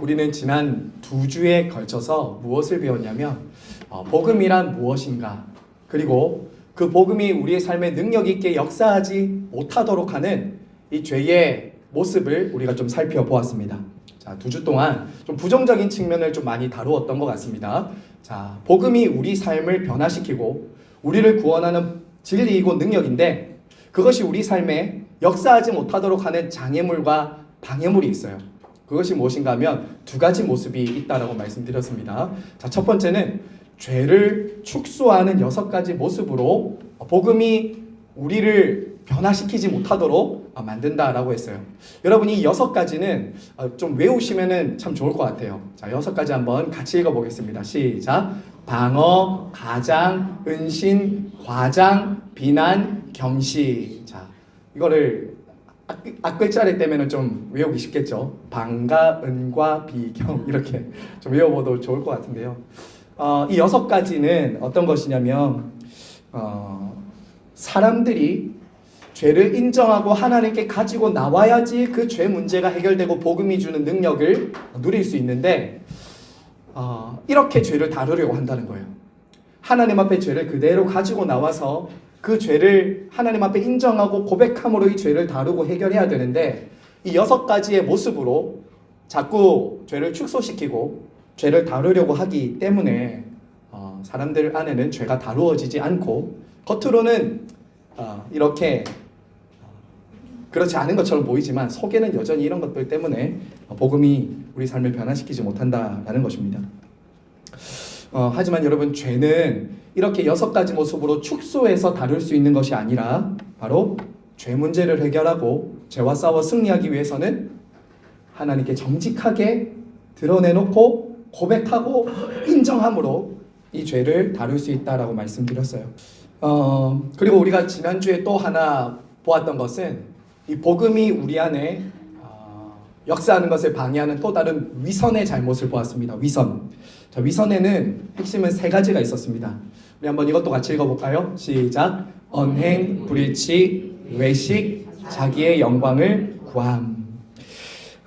우리는 지난 2주에 걸쳐서 무엇을 배웠냐면 복음이란 무엇인가, 그리고 그 복음이 우리의 삶에 능력 있게 역사하지 못하도록 하는 이 죄의 모습을 우리가 좀 살펴보았습니다. 자, 2주 동안 좀 부정적인 측면을 좀 많이 다루었던 것 같습니다. 자, 복음이 우리 삶을 변화시키고 우리를 구원하는 진리이고 능력인데, 그것이 우리 삶에 역사하지 못하도록 하는 장애물과 방해물이 있어요. 그것이 무엇인가 하면 2가지 모습이 있다라고 말씀드렸습니다. 자, 첫 번째는 죄를 축소하는 6가지 모습으로 복음이 우리를 변화시키지 못하도록 만든다라고 했어요. 여러분, 이 6가지는 좀 외우시면 참 좋을 것 같아요. 자, 6가지 한번 같이 읽어보겠습니다. 시작. 방어, 가장, 은신, 과장, 비난, 경시. 자, 이거를 앞글자를 떼면 좀 외우기 쉽겠죠. 방가, 은과, 비경, 이렇게 좀 외워봐도 좋을 것 같은데요. 이 6가지는 어떤 것이냐면 사람들이 죄를 인정하고 하나님께 가지고 나와야지 그 죄 문제가 해결되고 복음이 주는 능력을 누릴 수 있는데, 이렇게 죄를 다루려고 한다는 거예요. 하나님 앞에 죄를 그대로 가지고 나와서 그 죄를 하나님 앞에 인정하고 고백함으로 이 죄를 다루고 해결해야 되는데, 이 6가지의 모습으로 자꾸 죄를 축소시키고 죄를 다루려고 하기 때문에 사람들 안에는 죄가 다루어지지 않고 겉으로는 이렇게 그렇지 않은 것처럼 보이지만 속에는 여전히 이런 것들 때문에 복음이 우리 삶을 변화시키지 못한다라는 것입니다. 하지만 여러분, 죄는 이렇게 6가지 모습으로 축소해서 다룰 수 있는 것이 아니라 바로 죄 문제를 해결하고 죄와 싸워 승리하기 위해서는 하나님께 정직하게 드러내놓고 고백하고 인정함으로 이 죄를 다룰 수 있다라고 말씀드렸어요. 그리고 우리가 지난주에 또 하나 보았던 것은 이 복음이 우리 안에 역사하는 것을 방해하는 또 다른 위선의 잘못을 보았습니다. 위선. 자, 위선에는 핵심은 3가지가 있었습니다. 우리 한번 이것도 같이 읽어볼까요? 시작. 언행, 불일치, 외식, 자기의 영광을 구함.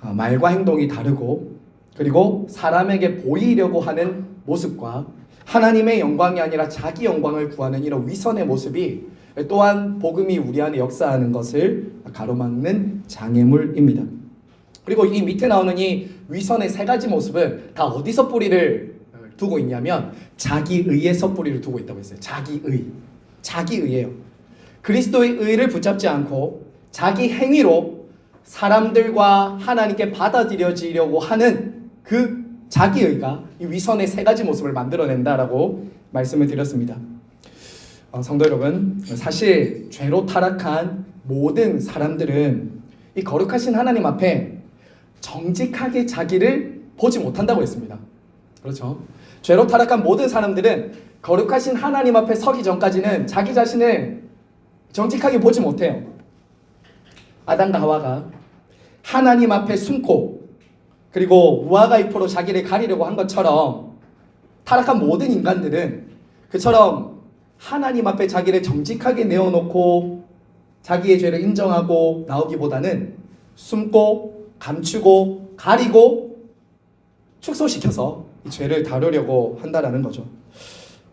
말과 행동이 다르고, 그리고 사람에게 보이려고 하는 모습과 하나님의 영광이 아니라 자기 영광을 구하는 이런 위선의 모습이 또한 복음이 우리 안에 역사하는 것을 가로막는 장애물입니다. 그리고 이 밑에 나오는 이 위선의 3가지 모습은 다 어디서 뿌리를 두고 있냐면 자기의에서 뿌리를 두고 있다고 했어요. 자기의예요. 그리스도의 의를 붙잡지 않고 자기 행위로 사람들과 하나님께 받아들여지려고 하는 그 자기의가 이 위선의 3가지 모습을 만들어낸다라고 말씀을 드렸습니다. 성도 여러분, 사실 죄로 타락한 모든 사람들은 이 거룩하신 하나님 앞에 정직하게 자기를 보지 못한다고 했습니다. 그렇죠? 죄로 타락한 모든 사람들은 거룩하신 하나님 앞에 서기 전까지는 자기 자신을 정직하게 보지 못해요. 아담과 하와가 하나님 앞에 숨고 그리고 무화과 잎으로 자기를 가리려고 한 것처럼 타락한 모든 인간들은 그처럼 하나님 앞에 자기를 정직하게 내어놓고 자기의 죄를 인정하고 나오기보다는 숨고 감추고 가리고 축소시켜서 이 죄를 다루려고 한다라는 거죠.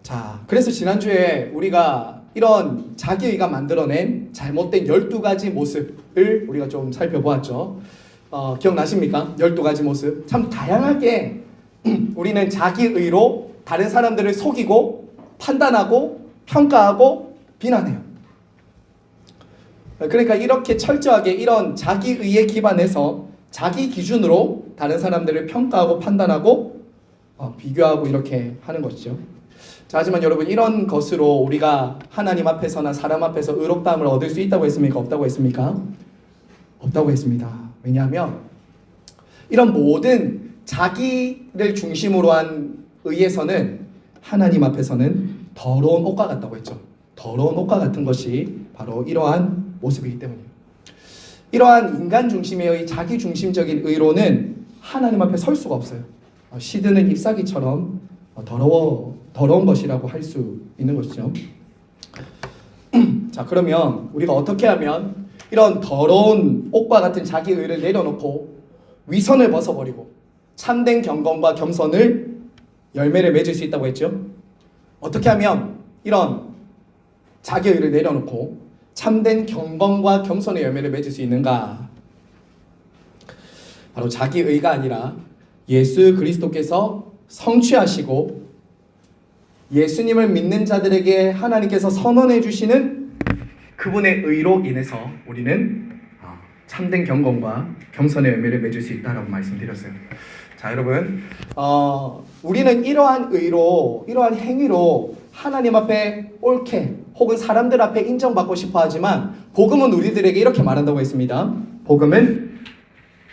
자, 그래서 지난주에 우리가 이런 자기의가 만들어낸 잘못된 12가지 모습을 우리가 좀 살펴보았죠. 기억나십니까? 12가지 모습. 참 다양하게 우리는 자기의로 다른 사람들을 속이고 판단하고 평가하고 비난해요. 그러니까 이렇게 철저하게 이런 자기의에 기반해서 자기 기준으로 다른 사람들을 평가하고 판단하고 비교하고 이렇게 하는 것이죠. 자, 하지만 여러분, 이런 것으로 우리가 하나님 앞에서나 사람 앞에서 의롭다함을 얻을 수 있다고 했습니까? 없다고 했습니까? 없다고 했습니다. 왜냐하면 이런 모든 자기를 중심으로 한 의에서는 하나님 앞에서는 더러운 옷과 같다고 했죠. 더러운 옷과 같은 것이 바로 이러한 모습이기 때문이에요. 이러한 인간 중심의 자기 중심적인 의로는 하나님 앞에 설 수가 없어요. 시드는 잎사귀처럼 더러운 것이라고 할 수 있는 것이죠. 자, 그러면 우리가 어떻게 하면 이런 더러운 옷과 같은 자기 의를 내려놓고 위선을 벗어버리고 참된 경건과 겸손을 열매를 맺을 수 있다고 했죠. 어떻게 하면 이런 자기의를 내려놓고 참된 경건과 겸손의 열매를 맺을 수 있는가? 바로 자기의가 아니라 예수 그리스도께서 성취하시고 예수님을 믿는 자들에게 하나님께서 선언해 주시는 그분의 의로 인해서 우리는 참된 경건과 겸손의 열매를 맺을 수 있다라고 말씀드렸어요. 자, 여러분, 우리는 이러한 의로, 이러한 행위로 하나님 앞에 옳게 혹은 사람들 앞에 인정받고 싶어 하지만 복음은 우리들에게 이렇게 말한다고 했습니다. 복음은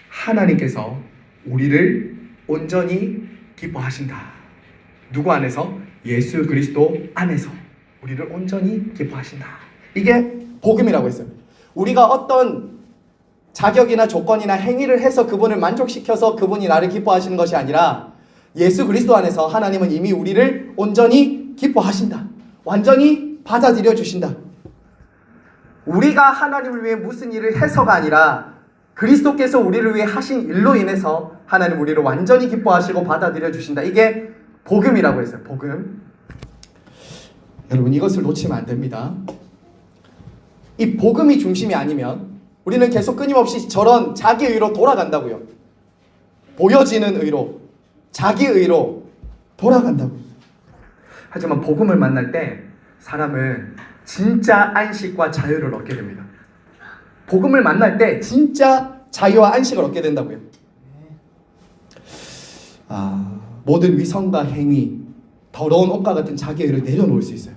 하나님께서 우리를 온전히 기뻐하신다. 누구 안에서? 예수 그리스도 안에서 우리를 온전히 기뻐하신다. 이게 복음이라고 했어요. 우리가 어떤 자격이나 조건이나 행위를 해서 그분을 만족시켜서 그분이 나를 기뻐하시는 것이 아니라 예수 그리스도 안에서 하나님은 이미 우리를 온전히 기뻐하신다. 완전히 받아들여 주신다. 우리가 하나님을 위해 무슨 일을 해서가 아니라 그리스도께서 우리를 위해 하신 일로 인해서 하나님 우리를 완전히 기뻐하시고 받아들여 주신다. 이게 복음이라고 했어요. 복음. 여러분, 이것을 놓치면 안 됩니다. 이 복음이 중심이 아니면 우리는 계속 끊임없이 저런 자기 의로 돌아간다고요. 보여지는 의로, 자기 의로 돌아간다고요. 하지만 복음을 만날 때 사람은 진짜 안식과 자유를 얻게 됩니다. 복음을 만날 때 진짜 자유와 안식을 얻게 된다고요. 모든 위선과 행위, 더러운 옷과 같은 자기 의를 내려놓을 수 있어요.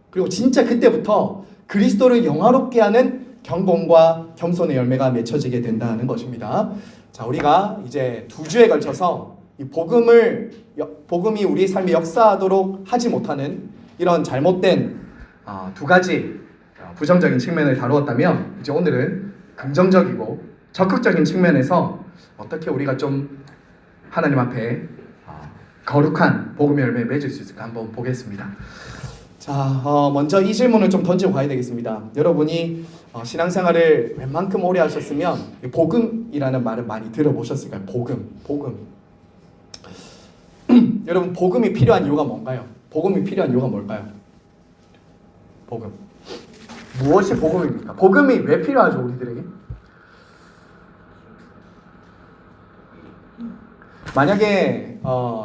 그리고 진짜 그때부터 그리스도를 영화롭게 하는 경건과 겸손의 열매가 맺혀지게 된다는 것입니다. 자, 우리가 이제 2주에 걸쳐서 이 복음이 우리의 삶에 역사하도록 하지 못하는 이런 잘못된 2가지 부정적인 측면을 다루었다면, 이제 오늘은 긍정적이고 적극적인 측면에서 어떻게 우리가 좀 하나님 앞에 거룩한 복음의 열매를 맺을 수 있을까 한번 보겠습니다. 자, 먼저 이 질문을 좀 던지고 가야 되겠습니다. 여러분이 신앙생활을 웬만큼 오래 하셨으면 복음이라는 말을 많이 들어보셨을까요? 복음. 여러분, 복음이 필요한 이유가 뭔가요? 복음이 필요한 이유가 뭘까요? 복음. 무엇이 복음입니까? 복음이 왜 필요하죠, 우리들에게? 만약에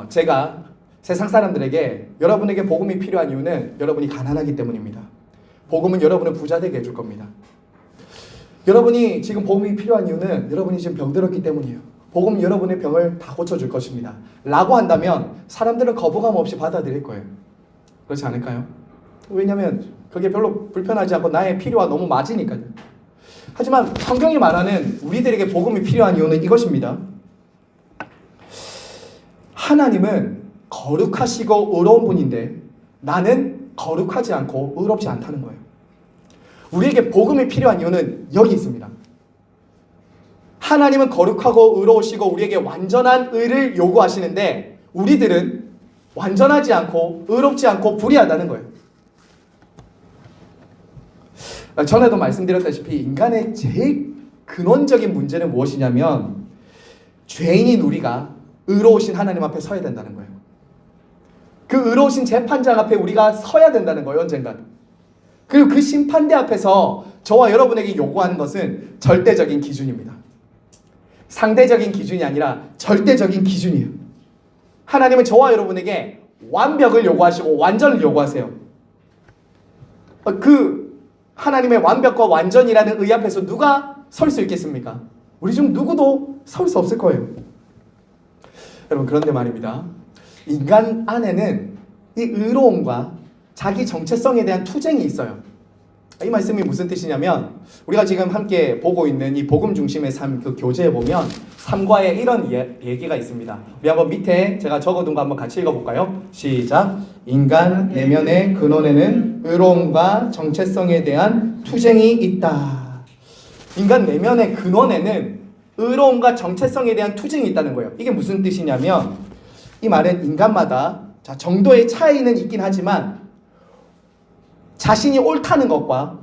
제가 세상 사람들에게 여러분에게 복음이 필요한 이유는 여러분이 가난하기 때문입니다. 복음은 여러분을 부자 되게 해줄 겁니다. 여러분이 지금 복음이 필요한 이유는 여러분이 지금 병들었기 때문이에요. 복음은 여러분의 병을 다 고쳐줄 것입니다. 라고 한다면 사람들은 거부감 없이 받아들일 거예요. 그렇지 않을까요? 왜냐하면 그게 별로 불편하지 않고 나의 필요와 너무 맞으니까요. 하지만 성경이 말하는 우리들에게 복음이 필요한 이유는 이것입니다. 하나님은 거룩하시고 의로운 분인데 나는 거룩하지 않고 의롭지 않다는 거예요. 우리에게 복음이 필요한 이유는 여기 있습니다. 하나님은 거룩하고 의로우시고 우리에게 완전한 의를 요구하시는데 우리들은 완전하지 않고 의롭지 않고 불의하다는 거예요. 전에도 말씀드렸다시피 인간의 제일 근원적인 문제는 무엇이냐면 죄인인 우리가 의로우신 하나님 앞에 서야 된다는 거예요. 그 의로우신 재판장 앞에 우리가 서야 된다는 거예요, 언젠간. 그리고 그 심판대 앞에서 저와 여러분에게 요구하는 것은 절대적인 기준입니다. 상대적인 기준이 아니라 절대적인 기준이에요. 하나님은 저와 여러분에게 완벽을 요구하시고 완전을 요구하세요. 그 하나님의 완벽과 완전이라는 의 앞에서 누가 설 수 있겠습니까? 우리 중 누구도 설 수 없을 거예요. 여러분, 그런데 말입니다. 인간 안에는 이 의로움과 자기 정체성에 대한 투쟁이 있어요. 이 말씀이 무슨 뜻이냐면 우리가 지금 함께 보고 있는 이 복음 중심의 삶 그 교재에 보면 3과에 이런 얘기가 있습니다. 우리 한번 밑에 제가 적어둔 거 한번 같이 읽어볼까요? 시작. 인간 내면의 근원에는 의로움과 정체성에 대한 투쟁이 있다. 인간 내면의 근원에는 의로움과 정체성에 대한 투쟁이 있다는 거예요. 이게 무슨 뜻이냐면 이 말은 인간마다 정도의 차이는 있긴 하지만 자신이 옳다는 것과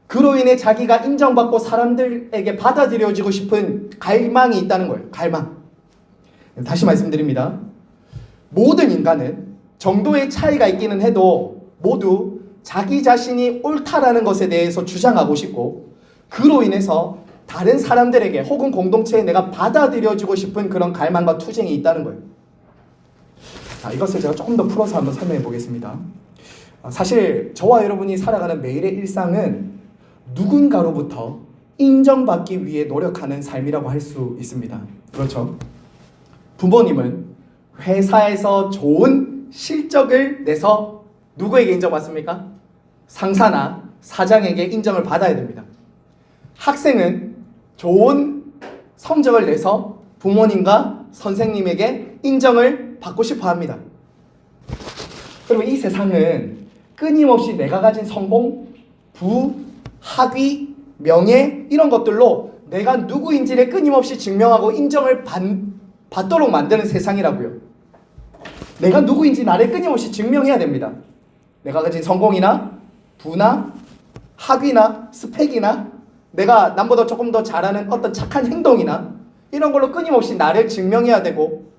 그로 인해 자기가 인정받고 사람들에게 받아들여지고 싶은 갈망이 있다는 거예요. 갈망. 다시 말씀드립니다. 모든 인간은 정도의 차이가 있기는 해도 모두 자기 자신이 옳다라는 것에 대해서 주장하고 싶고, 그로 인해서 다른 사람들에게 혹은 공동체에 내가 받아들여지고 싶은 그런 갈망과 투쟁이 있다는 거예요. 자, 이것을 제가 조금 더 풀어서 한번 설명해 보겠습니다. 사실 저와 여러분이 살아가는 매일의 일상은 누군가로부터 인정받기 위해 노력하는 삶이라고 할 수 있습니다. 그렇죠? 부모님은 회사에서 좋은 실적을 내서 누구에게 인정받습니까? 상사나 사장에게 인정을 받아야 됩니다. 학생은 좋은 성적을 내서 부모님과 선생님에게 인정을 받고 싶어 합니다. 그리고 이 세상은 끊임없이 내가 가진 성공, 부, 학위, 명예 이런 것들로 내가 누구인지를 끊임없이 증명하고 인정을 받도록 만드는 세상이라고요. 내가 누구인지 나를 끊임없이 증명해야 됩니다. 내가 가진 성공이나 부나 학위나 스펙이나 내가 남보다 조금 더 잘하는 어떤 착한 행동이나 이런 걸로 끊임없이 나를 증명해야 되고,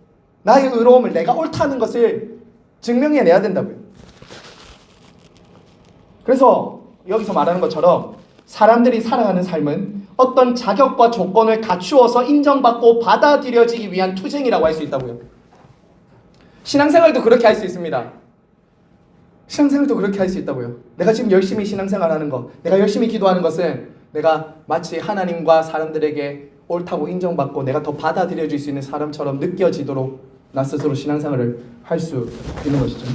나의 의로움을, 내가 옳다는 것을 증명해내야 된다고요. 그래서 여기서 말하는 것처럼 사람들이 살아가는 삶은 어떤 자격과 조건을 갖추어서 인정받고 받아들여지기 위한 투쟁이라고 할 수 있다고요. 신앙생활도 그렇게 할 수 있습니다. 신앙생활도 그렇게 할 수 있다고요. 내가 지금 열심히 신앙생활하는 것, 내가 열심히 기도하는 것은 내가 마치 하나님과 사람들에게 옳다고 인정받고 내가 더 받아들여질 수 있는 사람처럼 느껴지도록 나 스스로 신앙생활을 할 수 있는 것이죠.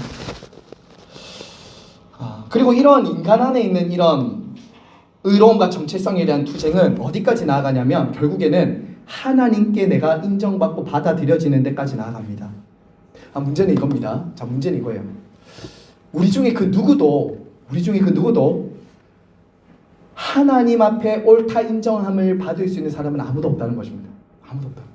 그리고 이런 인간 안에 있는 이런 의로움과 정체성에 대한 투쟁은 어디까지 나아가냐면 결국에는 하나님께 내가 인정받고 받아들여지는 데까지 나아갑니다. 문제는 이겁니다. 자, 문제는 이거예요. 우리 중에 그 누구도 하나님 앞에 옳다 인정함을 받을 수 있는 사람은 아무도 없다는 것입니다. 아무도 없다는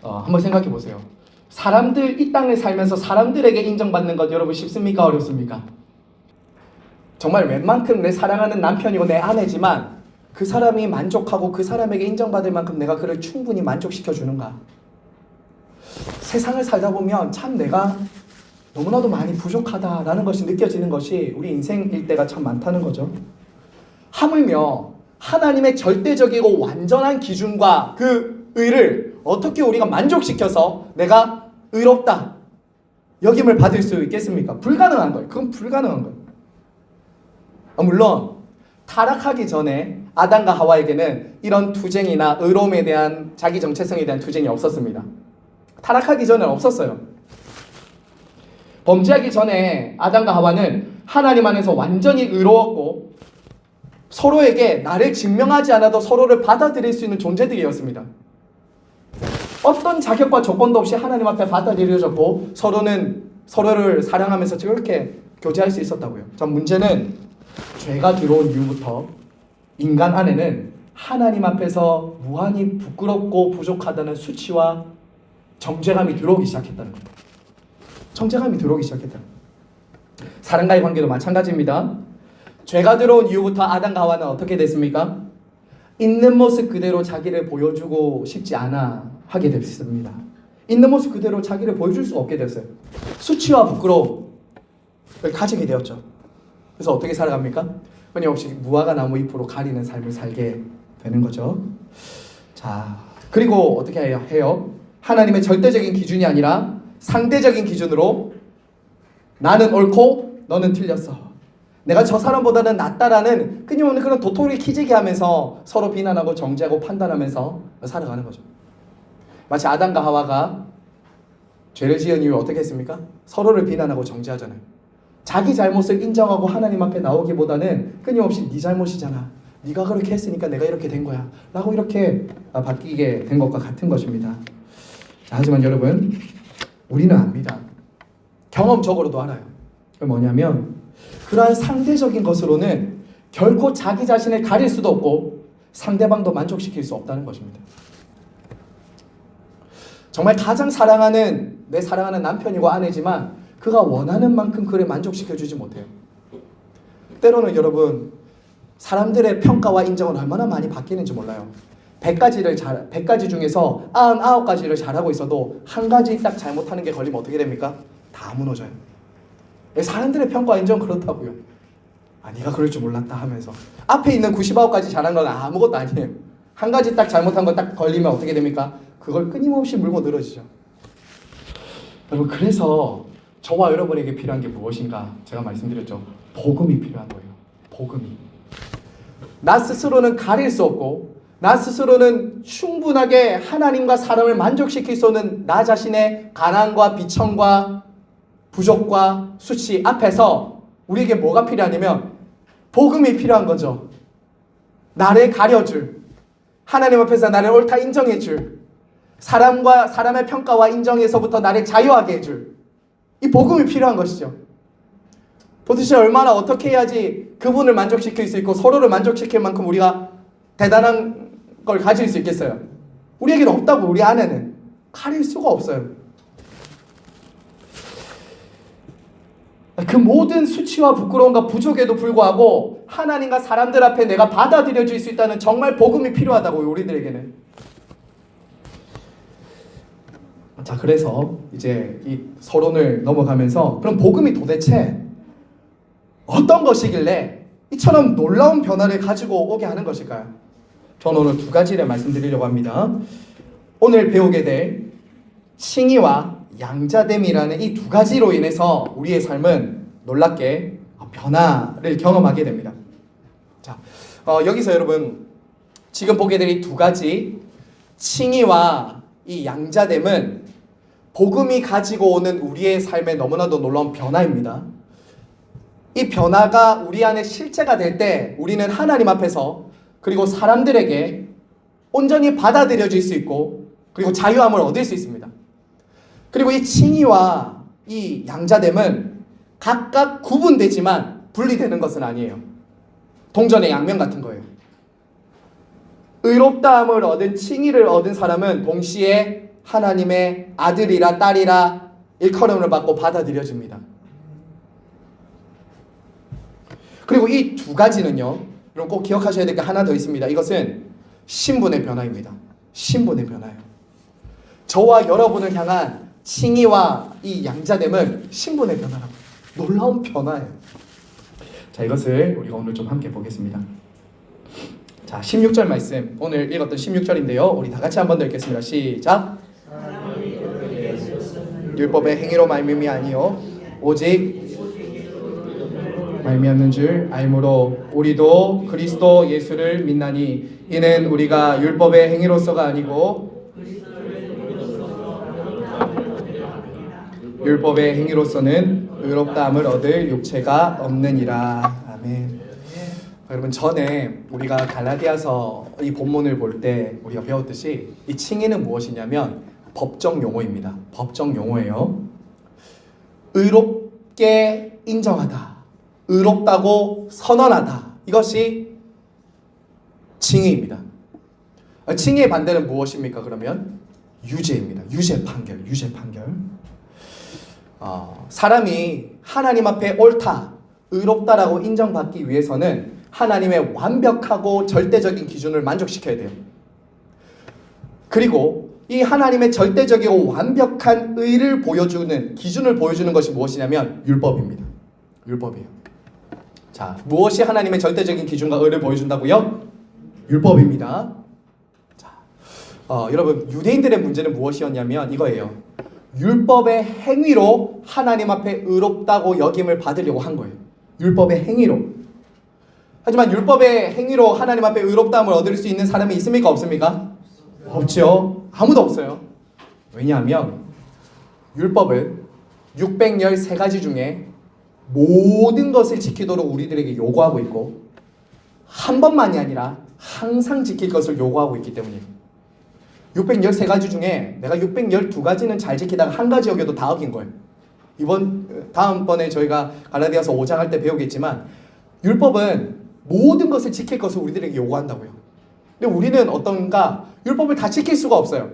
거예요. 한번 생각해 보세요. 사람들, 이 땅을 살면서 사람들에게 인정받는 것 여러분 쉽습니까? 어렵습니까? 정말 웬만큼 내 사랑하는 남편이고 내 아내지만 그 사람이 만족하고 그 사람에게 인정받을 만큼 내가 그를 충분히 만족시켜 주는가? 세상을 살다 보면 참 내가 너무나도 많이 부족하다라는 것이 느껴지는 것이 우리 인생일 때가 참 많다는 거죠. 하물며 하나님의 절대적이고 완전한 기준과 그 의를 어떻게 우리가 만족시켜서 내가 의롭다 여김을 받을 수 있겠습니까? 불가능한 거예요. 그건 불가능한 거예요. 물론 타락하기 전에 아담과 하와에게는 이런 투쟁이나 의로움에 대한 자기 정체성에 대한 투쟁이 없었습니다. 타락하기 전에는 없었어요. 범죄하기 전에 아담과 하와는 하나님 안에서 완전히 의로웠고 서로에게 나를 증명하지 않아도 서로를 받아들일 수 있는 존재들이었습니다. 어떤 자격과 조건도 없이 하나님 앞에 받아들여졌고 서로는 서로를 사랑하면서 그렇게 교제할 수 있었다고요. 자, 문제는 죄가 들어온 이후부터 인간 안에는 하나님 앞에서 무한히 부끄럽고 부족하다는 수치와 정죄감이 들어오기 시작했다는 거예요. 정죄감이 들어오기 시작했다. 사람과의 관계도 마찬가지입니다. 죄가 들어온 이후부터 아담과 하와는 어떻게 됐습니까? 있는 모습 그대로 자기를 보여주고 싶지 않아 하게 됐습니다. 있는 모습 그대로 자기를 보여줄 수가 없게 됐어요. 수치와 부끄러움을 가지게 되었죠. 그래서 어떻게 살아갑니까? 끊임없이 무화과 나무 잎으로 가리는 삶을 살게 되는 거죠. 자, 그리고 어떻게 해요? 하나님의 절대적인 기준이 아니라 상대적인 기준으로 나는 옳고 너는 틀렸어. 내가 저 사람보다는 낫다라는 끊임없는 그런 도토리 키재기 하면서 서로 비난하고 정죄하고 판단하면서 살아가는 거죠. 마치 아담과 하와가 죄를 지은 이후에 어떻게 했습니까? 서로를 비난하고 정죄하잖아요. 자기 잘못을 인정하고 하나님 앞에 나오기보다는 끊임없이 네 잘못이잖아. 네가 그렇게 했으니까 내가 이렇게 된 거야. 라고 이렇게 바뀌게 된 것과 같은 것입니다. 자, 하지만 여러분, 우리는 압니다. 경험적으로도 알아요. 그게 뭐냐면 그러한 상대적인 것으로는 결코 자기 자신을 가릴 수도 없고 상대방도 만족시킬 수 없다는 것입니다. 정말 가장 사랑하는 내 사랑하는 남편이고 아내지만 그가 원하는 만큼 그를 만족시켜주지 못해요. 때로는 여러분 사람들의 평가와 인정은 얼마나 많이 바뀌는지 몰라요. 100가지 중에서 99가지를 잘하고 있어도 한 가지 딱 잘못하는 게 걸리면 어떻게 됩니까? 다 무너져요. 사람들의 평가 인정 그렇다고요. 네가 그럴 줄 몰랐다 하면서 앞에 있는 99가지 잘한 건 아무것도 아니에요. 한 가지 딱 잘못한 거 딱 걸리면 어떻게 됩니까? 그걸 끊임없이 물고 늘어지죠. 여러분, 그래서 저와 여러분에게 필요한 게 무엇인가? 제가 말씀드렸죠. 복음이 필요한 거예요. 복음이. 나 스스로는 가릴 수 없고 나 스스로는 충분하게 하나님과 사람을 만족시킬 수 없는 나 자신의 가난과 비천과 부족과 수치 앞에서 우리에게 뭐가 필요하냐면 복음이 필요한 거죠. 나를 가려줄, 하나님 앞에서 나를 옳다 인정해줄, 사람의 평가와 인정에서부터 나를 자유하게 해줄 이 복음이 필요한 것이죠. 도대체 얼마나 어떻게 해야지 그분을 만족시킬 수 있고 서로를 만족시킬 만큼 우리가 대단한 걸 가질 수 있겠어요? 우리에게는 없다고. 우리 안에는 가릴 수가 없어요. 그 모든 수치와 부끄러움과 부족에도 불구하고 하나님과 사람들 앞에 내가 받아들여질 수 있다는 정말 복음이 필요하다고요. 우리들에게는. 자, 그래서 이제 이 서론을 넘어가면서 그럼 복음이 도대체 어떤 것이길래 이처럼 놀라운 변화를 가지고 오게 하는 것일까요? 저는 오늘 두 가지를 말씀드리려고 합니다. 오늘 배우게 될 칭의와 양자됨이라는 이 두 가지로 인해서 우리의 삶은 놀랍게 변화를 경험하게 됩니다. 자, 여기서 여러분 지금 보게 될 이 두 가지 칭의와 이 양자됨은 복음이 가지고 오는 우리의 삶에 너무나도 놀라운 변화입니다. 이 변화가 우리 안에 실제가 될 때 우리는 하나님 앞에서 그리고 사람들에게 온전히 받아들여질 수 있고 그리고 자유함을 얻을 수 있습니다. 그리고 이 칭의와 이 양자됨은 각각 구분되지만 분리되는 것은 아니에요. 동전의 양면 같은 거예요. 의롭다함을 얻은 칭의를 얻은 사람은 동시에 하나님의 아들이라 딸이라 일컬음을 받고 받아들여집니다. 그리고 이 두 가지는요, 여러분 꼭 기억하셔야 될 게 하나 더 있습니다. 이것은 신분의 변화입니다. 신분의 변화예요. 저와 여러분을 향한 칭의와 이 양자됨은 신분의 변화라고. 놀라운 변화예요. 자, 이것을 우리가 오늘 좀 함께 보겠습니다. 자, 16절 말씀, 오늘 읽었던 16절인데요. 우리 다 같이 한번 더 읽겠습니다. 시작. 율법의 행위로 말미암이 아니요 오직 말미암는 줄 알므로 우리도 그리스도 예수를 믿나니 이는 우리가 율법의 행위로서가 아니고 율법의 행위로서는 의롭다함을 얻을 육체가 없느니라. 아멘. 여러분, 전에 우리가 갈라디아서 이 본문을 볼 때 우리가 배웠듯이 이 칭의는 무엇이냐면 법정 용어입니다. 법정 용어예요. 의롭게 인정하다, 의롭다고 선언하다, 이것이 칭의입니다. 칭의의 반대는 무엇입니까? 그러면 유죄입니다. 유죄 판결. 사람이 하나님 앞에 옳다, 의롭다라고 인정받기 위해서는 하나님의 완벽하고 절대적인 기준을 만족시켜야 돼요. 그리고 이 하나님의 절대적이고 완벽한 의를 보여주는, 기준을 보여주는 것이 무엇이냐면 율법입니다. 율법이에요. 자, 무엇이 하나님의 절대적인 기준과 의를 보여준다고요? 율법입니다. 자, 여러분, 유대인들의 문제는 무엇이었냐면 이거예요. 율법의 행위로 하나님 앞에 의롭다고 여김을 받으려고 한 거예요. 율법의 행위로. 하지만 율법의 행위로 하나님 앞에 의롭다함을 얻을 수 있는 사람이 있습니까? 없습니까? 없죠. 아무도 없어요. 왜냐하면 율법은 613가지 중에 모든 것을 지키도록 우리들에게 요구하고 있고 한 번만이 아니라 항상 지킬 것을 요구하고 있기 때문이에요. 613가지 중에 내가 612가지는 잘 지키다가 한 가지 어겨도 다 어긴 거예요. 다음번에 저희가 갈라디아서 5장 할 때 배우겠지만 율법은 모든 것을 지킬 것을 우리들에게 요구한다고요. 근데 우리는 어떤가? 율법을 다 지킬 수가 없어요.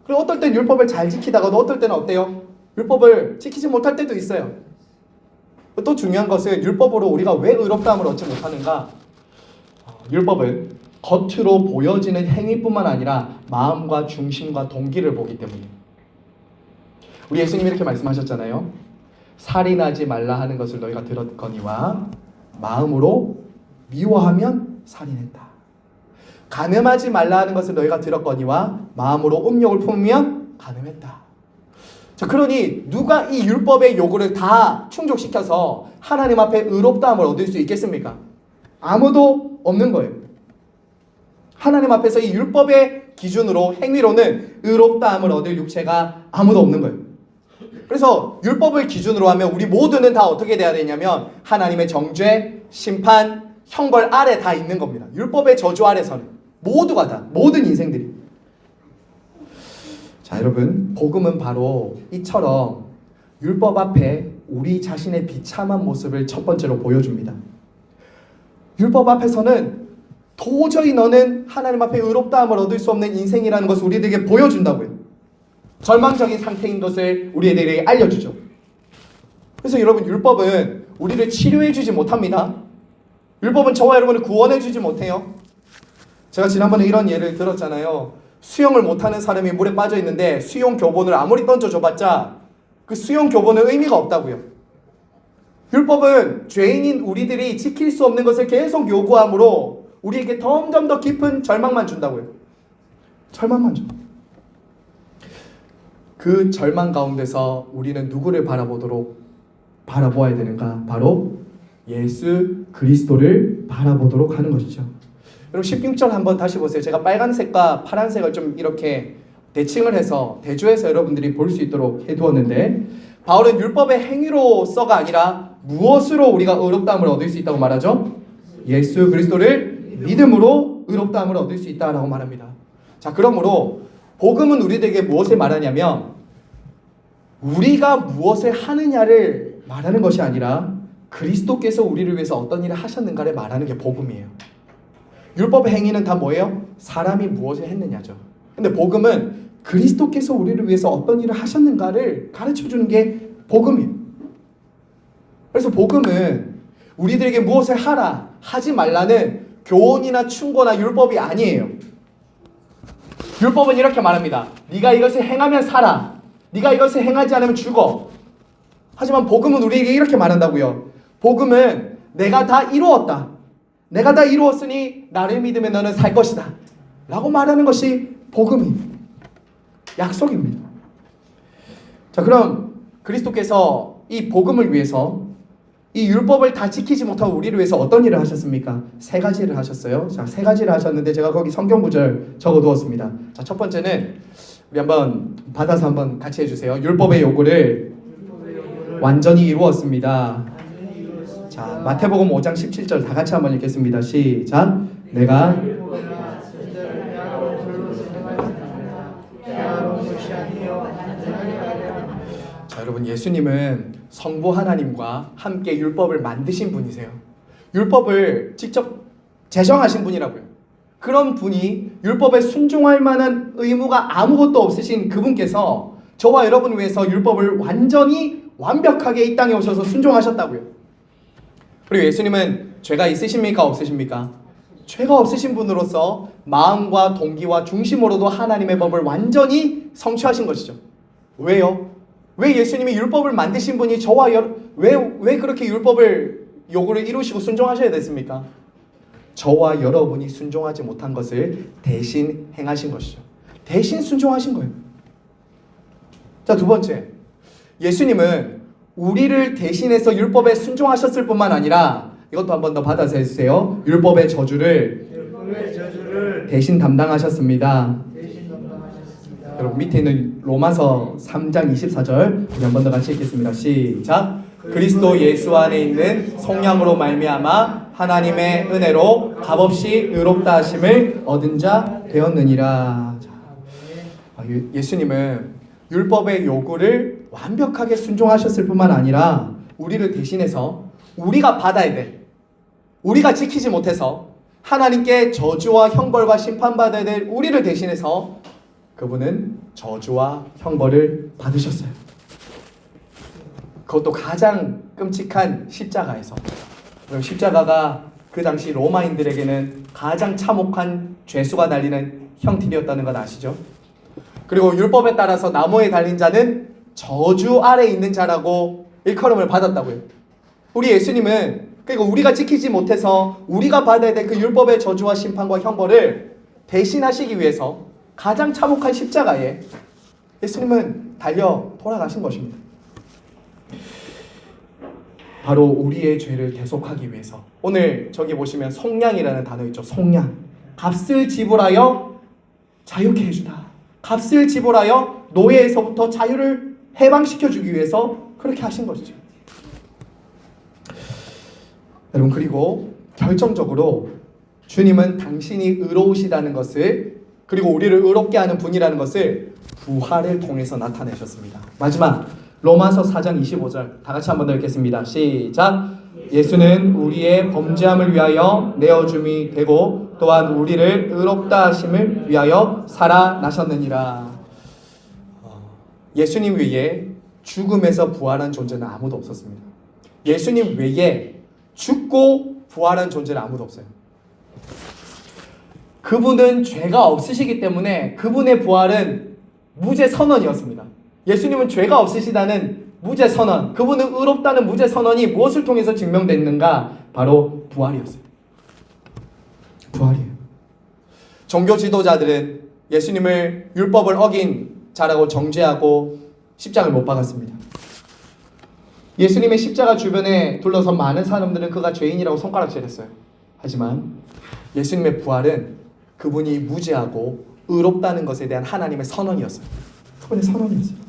그리고 어떨 땐 율법을 잘 지키다가도 어떨 때는 어때요? 율법을 지키지 못할 때도 있어요. 또 중요한 것은 율법으로 우리가 왜 의롭다함을 얻지 못하는가? 율법은 겉으로 보여지는 행위뿐만 아니라 마음과 중심과 동기를 보기 때문이에요. 우리 예수님이 이렇게 말씀하셨잖아요. 살인하지 말라 하는 것을 너희가 들었거니와 마음으로 미워하면 살인했다. 간음하지 말라 하는 것을 너희가 들었거니와 마음으로 음욕을 품으면 간음했다. 자, 그러니 누가 이 율법의 요구를 다 충족시켜서 하나님 앞에 의롭다함을 얻을 수 있겠습니까? 아무도 없는 거예요. 하나님 앞에서 이 율법의 기준으로 행위로는 의롭다함을 얻을 육체가 아무도 없는 거예요. 그래서 율법을 기준으로 하면 우리 모두는 다 어떻게 돼야 되냐면 하나님의 정죄, 심판, 형벌 아래 다 있는 겁니다. 율법의 저주 아래서는 모두가 다, 모든 인생들이. 자, 여러분, 복음은 바로 이처럼 율법 앞에 우리 자신의 비참한 모습을 첫 번째로 보여줍니다. 율법 앞에서는 도저히 너는 하나님 앞에 의롭다함을 얻을 수 없는 인생이라는 것을 우리들에게 보여준다고요. 절망적인 상태인 것을 우리에게 알려주죠. 그래서 여러분, 율법은 우리를 치료해주지 못합니다. 율법은 저와 여러분을 구원해주지 못해요. 제가 지난번에 이런 예를 들었잖아요. 수영을 못하는 사람이 물에 빠져 있는데 수영 교본을 아무리 던져줘봤자 그 수영 교본은 의미가 없다고요. 율법은 죄인인 우리들이 지킬 수 없는 것을 계속 요구함으로 우리에게 점점 더 깊은 절망만 준다고요. 절망만 줘. 그 절망 가운데서 우리는 누구를 바라보아야 되는가? 바로 예수 그리스도를 바라보도록 하는 것이죠. 여러분 16절 한번 다시 보세요. 제가 빨간색과 파란색을 좀 이렇게 대칭을 해서 대조해서 여러분들이 볼 수 있도록 해두었는데, 바울은 율법의 행위로서가 아니라 무엇으로 우리가 의롭다함을 얻을 수 있다고 말하죠? 예수 그리스도를 믿음으로 의롭다함을 얻을 수 있다라고 말합니다. 자, 그러므로 복음은 우리들에게 무엇을 말하냐면 우리가 무엇을 하느냐를 말하는 것이 아니라 그리스도께서 우리를 위해서 어떤 일을 하셨는가를 말하는 게 복음이에요. 율법의 행위는 다 뭐예요? 사람이 무엇을 했느냐죠. 근데 복음은 그리스도께서 우리를 위해서 어떤 일을 하셨는가를 가르쳐주는 게 복음이에요. 그래서 복음은 우리들에게 무엇을 하라, 하지 말라는 교훈이나 충고나 율법이 아니에요. 율법은 이렇게 말합니다. 네가 이것을 행하면 살아. 네가 이것을 행하지 않으면 죽어. 하지만 복음은 우리에게 이렇게 말한다고요. 복음은 내가 다 이루었다. 내가 다 이루었으니 나를 믿으면 너는 살 것이다. 라고 말하는 것이 복음입니다. 약속입니다. 자, 그럼 그리스도께서 이 복음을 위해서 이 율법을 다 지키지 못하고 우리를 위해서 어떤 일을 하셨습니까? 세 가지를 하셨어요. 자, 세 가지를 하셨는데 제가 거기 성경 구절 적어두었습니다. 자, 첫 번째는 우리 한번 받아서 한번 같이 해주세요. 율법의 요구를 완전히 이루었습니다. 자, 마태복음 5장 17절 다 같이 한번 읽겠습니다. 시작. 내가 자, 여러분, 예수님은 성부 하나님과 함께 율법을 만드신 분이세요. 율법을 직접 제정하신 분이라고요. 그런 분이 율법에 순종할 만한 의무가 아무것도 없으신 그분께서 저와 여러분을 위해서 율법을 완전히 완벽하게 이 땅에 오셔서 순종하셨다고요. 그리고 예수님은 죄가 있으십니까? 없으십니까? 죄가 없으신 분으로서 마음과 동기와 중심으로도 하나님의 법을 완전히 성취하신 것이죠. 왜요? 왜 예수님이 율법을 만드신 분이 저와 왜 그렇게 율법을 요구를 이루시고 순종하셔야 됐습니까? 저와 여러분이 순종하지 못한 것을 대신 행하신 것이죠. 대신 순종하신 거예요. 자, 두 번째, 예수님은 우리를 대신해서 율법에 순종하셨을 뿐만 아니라 이것도 한 번 더 받아서 해주세요. 율법의 저주를 대신 담당하셨습니다. 여러분 밑에 있는 로마서 3장 24절 우리 한 번 더 같이 읽겠습니다. 시작. 그리스도 예수 안에 있는 성령으로 말미암아 하나님의 은혜로 값없이 의롭다 하심을 얻은 자 되었느니라. 예수님은 율법의 요구를 완벽하게 순종하셨을 뿐만 아니라 우리를 대신해서 우리가 받아야 돼, 우리가 지키지 못해서 하나님께 저주와 형벌과 심판받아야 될 우리를 대신해서 그분은 저주와 형벌을 받으셨어요. 그것도 가장 끔찍한 십자가에서. 십자가가 그 당시 로마인들에게는 가장 참혹한 죄수가 달리는 형틀이었다는 건 아시죠? 그리고 율법에 따라서 나무에 달린 자는 저주 아래 있는 자라고 일컬음을 받았다고요. 우리 예수님은 그러니까 우리가 지키지 못해서 우리가 받아야 될 그 율법의 저주와 심판과 형벌을 대신하시기 위해서 가장 참혹한 십자가에 예수님은 달려 돌아가신 것입니다. 바로 우리의 죄를 대속하기 위해서. 오늘 저기 보시면 속량이라는 단어 있죠. 속량. 값을 지불하여 자유케 해주다. 값을 지불하여 노예에서부터 자유를 해방시켜주기 위해서 그렇게 하신 것이죠. 여러분, 그리고 결정적으로 주님은 당신이 의로우시다는 것을, 그리고 우리를 의롭게 하는 분이라는 것을 부활을 통해서 나타내셨습니다. 마지막 로마서 4장 25절 다 같이 한번 더 읽겠습니다. 시작. 예수는 우리의 범죄함을 위하여 내어줌이 되고 또한 우리를 의롭다 하심을 위하여 살아나셨느니라. 예수님 외에 죽음에서 부활한 존재는 아무도 없었습니다. 예수님 외에 죽고 부활한 존재는 아무도 없어요. 그분은 죄가 없으시기 때문에 그분의 부활은 무죄 선언이었습니다. 예수님은 죄가 없으시다는 무죄 선언, 그분은 의롭다는 무죄 선언이 무엇을 통해서 증명됐는가? 바로 부활이었어요. 부활이에요. 종교 지도자들은 예수님을 율법을 어긴 자라고 정죄하고 십자가를 못 박았습니다. 예수님의 십자가 주변에 둘러선 많은 사람들은 그가 죄인이라고 손가락질했어요. 하지만 예수님의 부활은 그분이 무죄하고 의롭다는 것에 대한 하나님의 선언이었어요. 그분의 선언이었어요.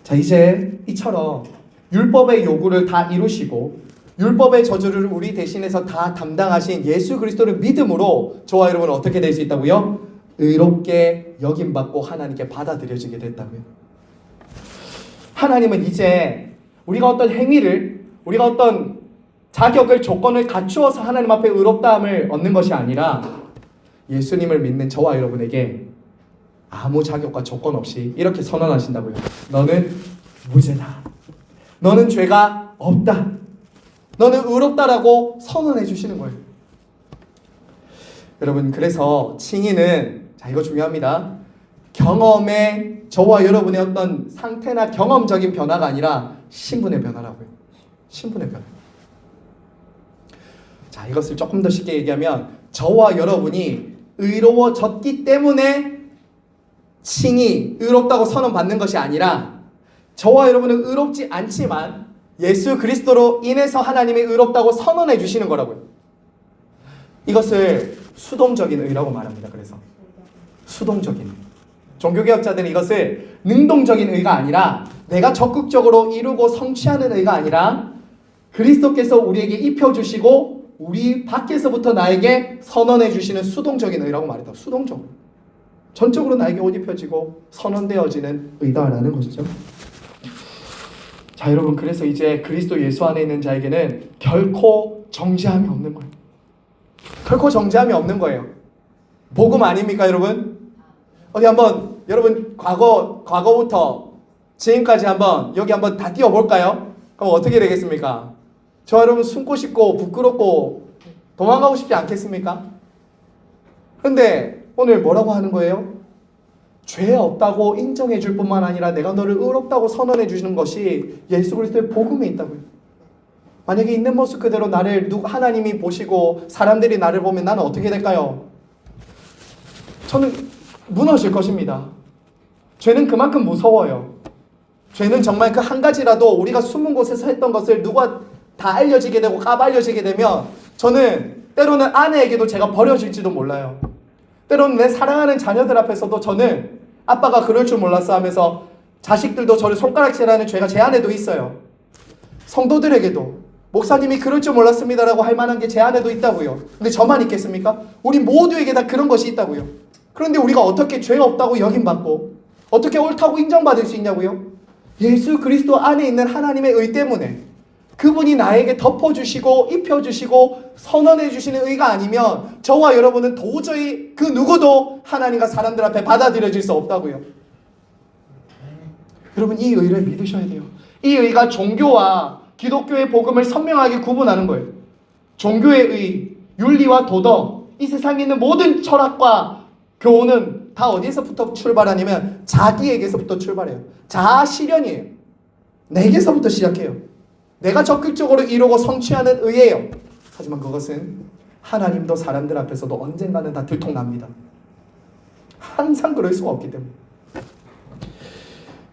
자, 이제 이처럼 율법의 요구를 다 이루시고 율법의 저주를 우리 대신해서 다 담당하신 예수 그리스도를 믿음으로 저와 여러분은 어떻게 될 수 있다고요? 의롭게 여김받고 하나님께 받아들여지게 됐다고요. 하나님은 이제 우리가 어떤 행위를, 우리가 어떤 자격을, 조건을 갖추어서 하나님 앞에 의롭다함을 얻는 것이 아니라 예수님을 믿는 저와 여러분에게 아무 자격과 조건 없이 이렇게 선언하신다고요. 너는 무죄다. 너는 죄가 없다. 너는 의롭다라고 선언해 주시는 거예요. 여러분, 그래서 칭의는, 자, 이거 중요합니다. 경험의, 저와 여러분의 어떤 상태나 경험적인 변화가 아니라 신분의 변화라고요. 신분의 변화. 자, 이것을 조금 더 쉽게 얘기하면 저와 여러분이 의로워졌기 때문에 칭의, 의롭다고 선언받는 것이 아니라 저와 여러분은 의롭지 않지만 예수 그리스도로 인해서 하나님이 의롭다고 선언해 주시는 거라고요. 이것을 수동적인 의라고 말합니다. 그래서 수동적인 의. 종교개혁자들은 이것을 능동적인 의가 아니라 내가 적극적으로 이루고 성취하는 의가 아니라 그리스도께서 우리에게 입혀주시고 우리 밖에서부터 나에게 선언해 주시는 수동적인 의라고 말했다. 수동적으로. 전적으로 나에게 옷 입혀지고 선언되어지는 의다라는 것이죠. 자, 여러분, 그래서 이제 그리스도 예수 안에 있는 자에게는 결코 정죄함이 없는 거예요. 결코 정죄함이 없는 거예요. 복음 아닙니까, 여러분? 어디 한번 여러분 과거부터 지금까지 한번 여기 한번 다 띄워볼까요? 그럼 어떻게 되겠습니까? 저 여러분 숨고 싶고 부끄럽고 도망가고 싶지 않겠습니까? 근데 오늘 뭐라고 하는 거예요? 죄 없다고 인정해 줄 뿐만 아니라 내가 너를 의롭다고 선언해 주시는 것이 예수 그리스도의 복음에 있다고요. 만약에 있는 모습 그대로 나를 하나님이 보시고 사람들이 나를 보면 나는 어떻게 될까요? 저는 무너질 것입니다. 죄는 그만큼 무서워요. 죄는 정말 그 한 가지라도 우리가 숨은 곳에서 했던 것을 누가 다 알려지게 되고 까발려지게 되면 저는 때로는 아내에게도 제가 버려질지도 몰라요. 때로는 내 사랑하는 자녀들 앞에서도 저는 아빠가 그럴 줄 몰랐어 하면서 자식들도 저를 손가락질하는 죄가 제 안에도 있어요. 성도들에게도 목사님이 그럴 줄 몰랐습니다라고 할 만한 게 제 안에도 있다고요. 근데 저만 있겠습니까? 우리 모두에게 다 그런 것이 있다고요. 그런데 우리가 어떻게 죄 없다고 여김받고 어떻게 옳다고 인정받을 수 있냐고요? 예수 그리스도 안에 있는 하나님의 의 때문에 그분이 나에게 덮어주시고 입혀주시고 선언해주시는 의가 아니면 저와 여러분은 도저히 그 누구도 하나님과 사람들 앞에 받아들여질 수 없다고요. 여러분, 이 의를 믿으셔야 돼요. 이 의가 종교와 기독교의 복음을 선명하게 구분하는 거예요. 종교의 의, 윤리와 도덕, 이 세상에 있는 모든 철학과 교훈은 다 어디에서부터 출발하냐면 자기에게서부터 출발해요. 자아 실현이에요. 내게서부터 시작해요. 내가 적극적으로 이루고 성취하는 의예요. 하지만 그것은 하나님도 사람들 앞에서도 언젠가는 다 들통납니다. 항상 그럴 수가 없기 때문에.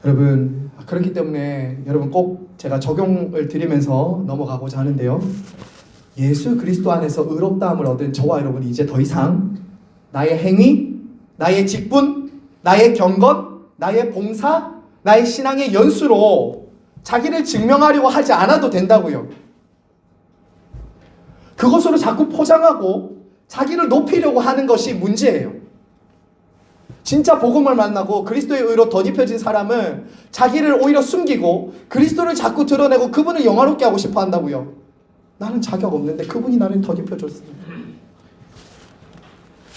여러분, 그렇기 때문에 여러분 꼭 제가 적용을 드리면서 넘어가고자 하는데요. 예수 그리스도 안에서 의롭다함을 얻은 저와 여러분이 이제 더 이상 나의 행위, 나의 직분, 나의 경건, 나의 봉사, 나의 신앙의 연수로 자기를 증명하려고 하지 않아도 된다고요. 그것으로 자꾸 포장하고 자기를 높이려고 하는 것이 문제예요. 진짜 복음을 만나고 그리스도의 의로 덧입혀진 사람은 자기를 오히려 숨기고 그리스도를 자꾸 드러내고 그분을 영화롭게 하고 싶어 한다고요. 나는 자격 없는데 그분이 나를 덧입혀줬습니다.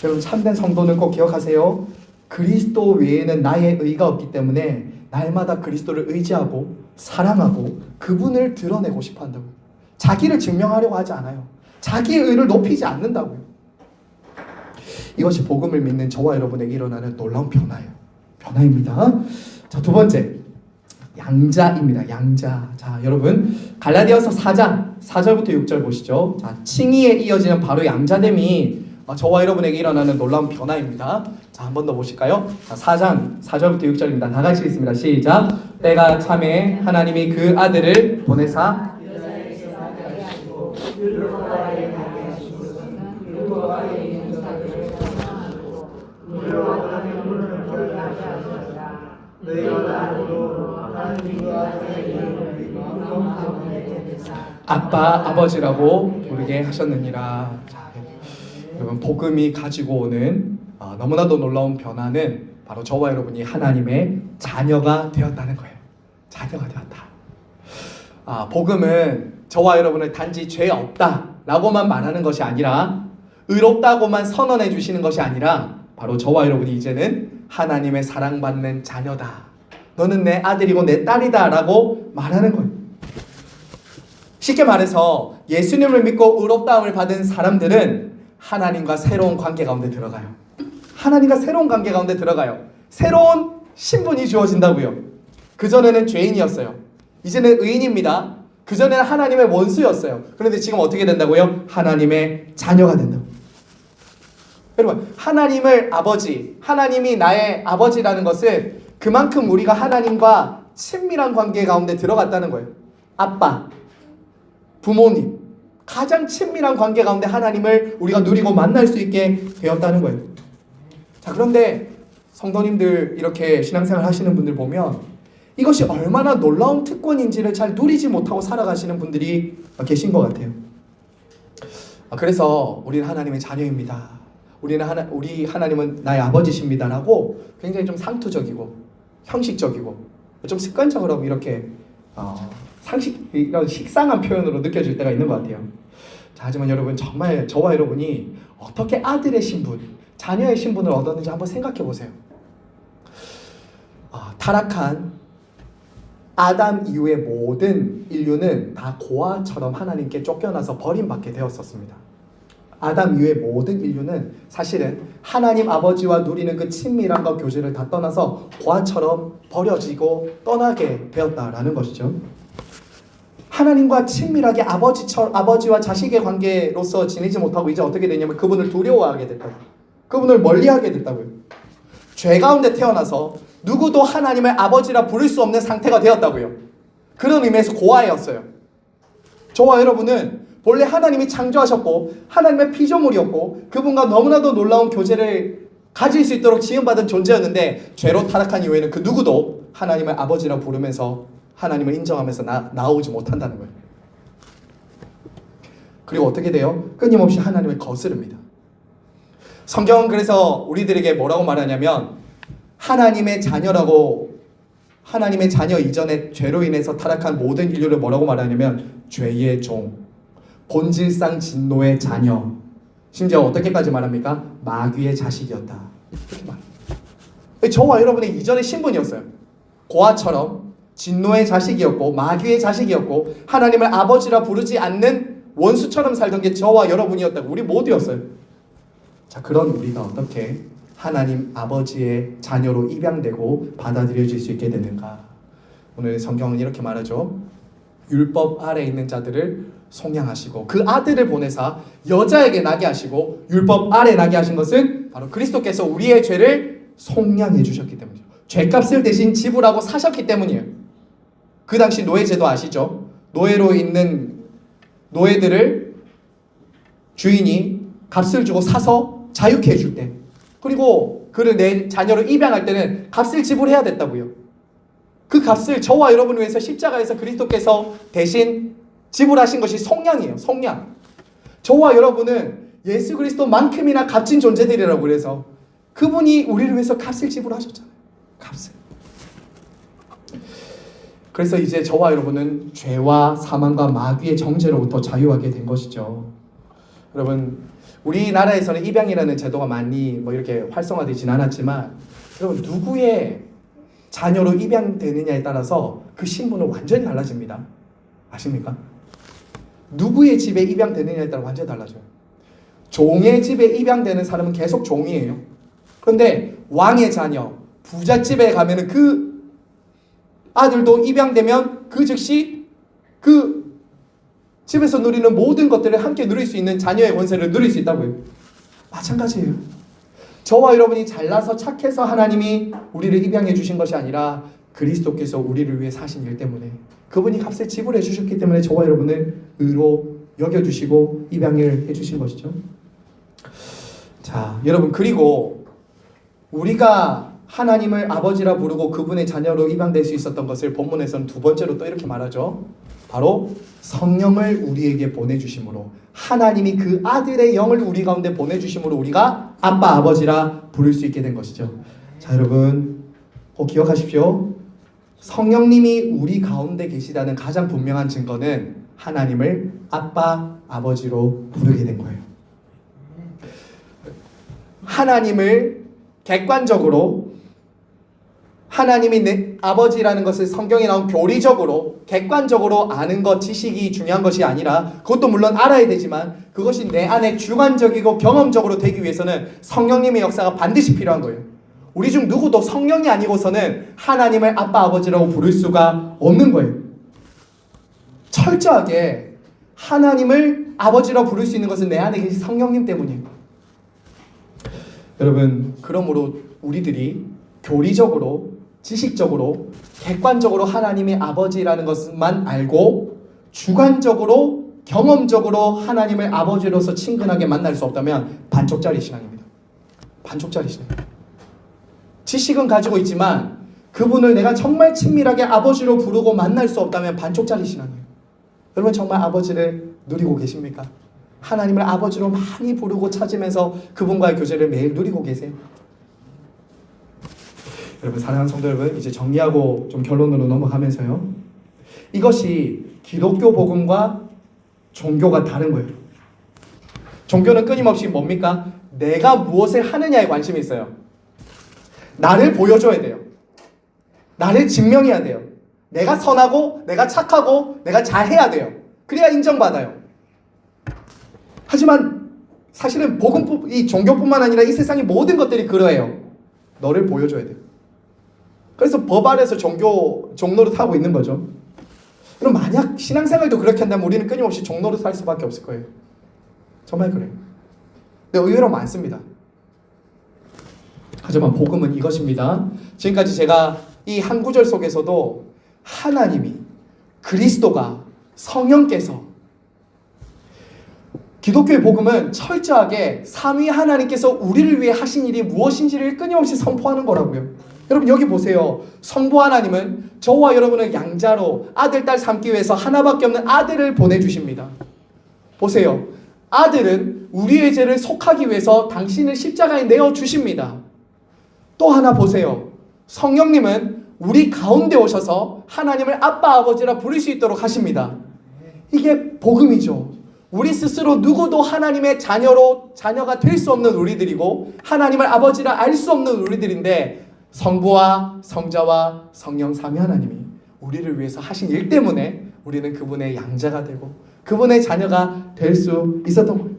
여러분, 참된 성도는 꼭 기억하세요. 그리스도 외에는 나의 의가 없기 때문에 날마다 그리스도를 의지하고 사랑하고 그분을 드러내고 싶어 한다고요. 자기를 증명하려고 하지 않아요. 자기의 의를 높이지 않는다고요. 이것이 복음을 믿는 저와 여러분에게 일어나는 놀라운 변화입니다. 자, 두 번째, 양자입니다. 양자. 자, 여러분 갈라디아서 4장 4절부터 6절 보시죠. 자, 칭의에 이어지는 바로 양자됨이 저와 여러분에게 일어나는 놀라운 변화입니다. 자, 한 번 더 보실까요? 자, 4장 4절부터 6절입니다. 다 같이 읽습니다. 시작. 때가 참에 하나님이 그 아들을 보내사 아빠, 아버지라고 부르게 하셨느니라. 자, 여러분, 복음이 가지고 오는 너무나도 놀라운 변화는 바로 저와 여러분이 하나님의 자녀가 되었다는 거예요. 자녀가 되었다. 복음은 저와 여러분을 단지 죄 없다라고만 말하는 것이 아니라 의롭다고만 선언해 주시는 것이 아니라 바로 저와 여러분이 이제는 하나님의 사랑받는 자녀다. 너는 내 아들이고 내 딸이다 라고 말하는 거예요. 쉽게 말해서 예수님을 믿고 의롭다함을 받은 사람들은 하나님과 새로운 관계 가운데 들어가요. 하나님과 새로운 관계 가운데 들어가요. 새로운 신분이 주어진다고요. 그전에는 죄인이었어요. 이제는 의인입니다. 그전에는 하나님의 원수였어요. 그런데 지금 어떻게 된다고요? 하나님의 자녀가 된다고. 여러분, 하나님을 아버지, 하나님이 나의 아버지라는 것은 그만큼 우리가 하나님과 친밀한 관계 가운데 들어갔다는 거예요. 아빠, 부모님, 가장 친밀한 관계 가운데 하나님을 우리가 누리고 만날 수 있게 되었다는 거예요. 자, 그런데 성도님들 이렇게 신앙생활 하시는 분들 보면 이것이 얼마나 놀라운 특권인지를 잘 누리지 못하고 살아가시는 분들이 계신 것 같아요. 그래서 우리는 하나님의 자녀입니다. 우리 하나님은 나의 아버지십니다라고 굉장히 좀 상투적이고 형식적이고 좀 습관적으로 이렇게 이런 식상한 표현으로 느껴질 때가 있는 것 같아요. 자, 하지만 여러분, 정말 저와 여러분이 어떻게 아들의 신분, 자녀의 신분을 얻었는지 한번 생각해 보세요. 타락한 아담 이후의 모든 인류는 다 고아처럼 하나님께 쫓겨나서 버림받게 되었었습니다. 아담 이후의 모든 인류는 사실은 하나님 아버지와 누리는 그 친밀함과 교제를 다 떠나서 고아처럼 버려지고 떠나게 되었다라는 것이죠. 하나님과 친밀하게 아버지와 자식의 관계로서 지내지 못하고 이제 어떻게 되냐면 그분을 두려워하게 됐다고. 그분을 멀리하게 됐다고요. 죄 가운데 태어나서 누구도 하나님을 아버지라 부를 수 없는 상태가 되었다고요. 그런 의미에서 고아였어요. 저와 여러분은 본래 하나님이 창조하셨고 하나님의 피조물이었고 그분과 너무나도 놀라운 교제를 가질 수 있도록 지음받은 존재였는데 죄로 타락한 이후에는 그 누구도 하나님을 아버지라 부르면서 하나님을 인정하면서 나오지 못한다는 거예요. 그리고 어떻게 돼요? 끊임없이 하나님을 거스릅니다. 성경은 그래서 우리들에게 뭐라고 말하냐면 하나님의 자녀 이전에 죄로 인해서 타락한 모든 인류를 뭐라고 말하냐면 죄의 종, 본질상 진노의 자녀, 심지어 어떻게까지 말합니까? 마귀의 자식이었다. 이렇게 말합니다. 저와 여러분의 이전의 신분이었어요. 고아처럼 진노의 자식이었고 마귀의 자식이었고 하나님을 아버지라 부르지 않는 원수처럼 살던 게 저와 여러분이었다고. 우리 모두였어요. 자, 그런 우리가 어떻게 하나님 아버지의 자녀로 입양되고 받아들여질 수 있게 되는가? 오늘 성경은 이렇게 말하죠. 율법 아래 있는 자들을 속량하시고 그 아들을 보내사 여자에게 나게 하시고 율법 아래 나게 하신 것은 바로 그리스도께서 우리의 죄를 속량해 주셨기 때문이죠. 죄값을 대신 지불하고 사셨기 때문이에요. 그 당시 노예제도 아시죠? 노예로 있는 노예들을 주인이 값을 주고 사서 자유케 해줄 때, 그리고 그를 내 자녀로 입양할 때는 값을 지불해야 됐다고요. 그 값을 저와 여러분을 위해서 십자가에서 그리스도께서 대신 지불하신 것이 속량이에요. 속량. 저와 여러분은 예수 그리스도만큼이나 값진 존재들이라고 그래서 그분이 우리를 위해서 값을 지불하셨잖아요. 값을. 그래서 이제 저와 여러분은 죄와 사망과 마귀의 정죄로부터 자유하게 된 것이죠. 여러분, 우리나라에서는 입양이라는 제도가 많이 이렇게 활성화되진 않았지만, 여러분, 누구의 자녀로 입양되느냐에 따라서 그 신분은 완전히 달라집니다. 아십니까? 누구의 집에 입양되느냐에 따라 완전히 달라져요. 종의 집에 입양되는 사람은 계속 종이에요. 그런데 왕의 자녀, 부잣집에 가면은 그 아들도 입양되면 그 즉시 그 집에서 누리는 모든 것들을 함께 누릴 수 있는 자녀의 권세를 누릴 수 있다고요. 마찬가지예요. 저와 여러분이 잘나서 착해서 하나님이 우리를 입양해 주신 것이 아니라 그리스도께서 우리를 위해 사신 일 때문에, 그분이 값을 지불해 주셨기 때문에 저와 여러분을 의로 여겨주시고 입양을 해주신 것이죠. 자, 여러분, 그리고 우리가 하나님을 아버지라 부르고 그분의 자녀로 입양될 수 있었던 것을 본문에서는 두 번째로 또 이렇게 말하죠. 바로 성령을 우리에게 보내주심으로, 하나님이 그 아들의 영을 우리 가운데 보내주심으로 우리가 아빠 아버지라 부를 수 있게 된 것이죠. 자, 여러분 꼭 기억하십시오. 성령님이 우리 가운데 계시다는 가장 분명한 증거는 하나님을 아빠 아버지로 부르게 된 거예요. 하나님을 객관적으로, 하나님이 내 아버지라는 것을 성경에 나온 교리적으로 객관적으로 아는 것, 지식이 중요한 것이 아니라, 그것도 물론 알아야 되지만 그것이 내 안에 주관적이고 경험적으로 되기 위해서는 성령님의 역사가 반드시 필요한 거예요. 우리 중 누구도 성령이 아니고서는 하나님을 아빠 아버지라고 부를 수가 없는 거예요. 철저하게 하나님을 아버지라고 부를 수 있는 것은 내 안에 계신 성령님 때문이에요. 여러분, 그러므로 우리들이 교리적으로, 지식적으로, 객관적으로 하나님의 아버지라는 것만 알고 주관적으로, 경험적으로 하나님을 아버지로서 친근하게 만날 수 없다면 반쪽짜리 신앙입니다. 반쪽짜리 신앙. 지식은 가지고 있지만 그분을 내가 정말 친밀하게 아버지로 부르고 만날 수 없다면 반쪽짜리 신앙이에요. 여러분, 정말 아버지를 누리고 계십니까? 하나님을 아버지로 많이 부르고 찾으면서 그분과의 교제를 매일 누리고 계세요? 여러분, 사랑하는 성도 여러분, 이제 정리하고 좀 결론으로 넘어가면서요, 이것이 기독교 복음과 종교가 다른 거예요. 종교는 끊임없이 뭡니까? 내가 무엇을 하느냐에 관심이 있어요. 나를 보여줘야 돼요. 나를 증명해야 돼요. 내가 선하고 내가 착하고 내가 잘해야 돼요. 그래야 인정받아요. 하지만 사실은 복음, 이 종교뿐만 아니라 이 세상의 모든 것들이 그러해요. 너를 보여줘야 돼요. 그래서 법 아래서 종노릇 하고 있는 거죠. 그럼 만약 신앙생활도 그렇게 한다면 우리는 끊임없이 종노릇 할 수밖에 없을 거예요. 정말 그래요. 근데 의외로 많습니다. 하지만 복음은 이것입니다. 지금까지 제가 이 한 구절 속에서도 하나님이, 그리스도가, 성령께서, 기독교의 복음은 철저하게 삼위 하나님께서 우리를 위해 하신 일이 무엇인지를 끊임없이 선포하는 거라고요. 여러분, 여기 보세요. 성부 하나님은 저와 여러분을 양자로 아들, 딸 삼기 위해서 하나밖에 없는 아들을 보내주십니다. 보세요. 아들은 우리의 죄를 속하기 위해서 당신을 십자가에 내어주십니다. 또 하나 보세요. 성령님은 우리 가운데 오셔서 하나님을 아빠 아버지라 부를 수 있도록 하십니다. 이게 복음이죠. 우리 스스로 누구도 하나님의 자녀가 될 수 없는 우리들이고 하나님을 아버지라 알 수 없는 우리들인데, 성부와 성자와 성령 삼위 하나님이 우리를 위해서 하신 일 때문에 우리는 그분의 양자가 되고 그분의 자녀가 될 수 있었던 거예요.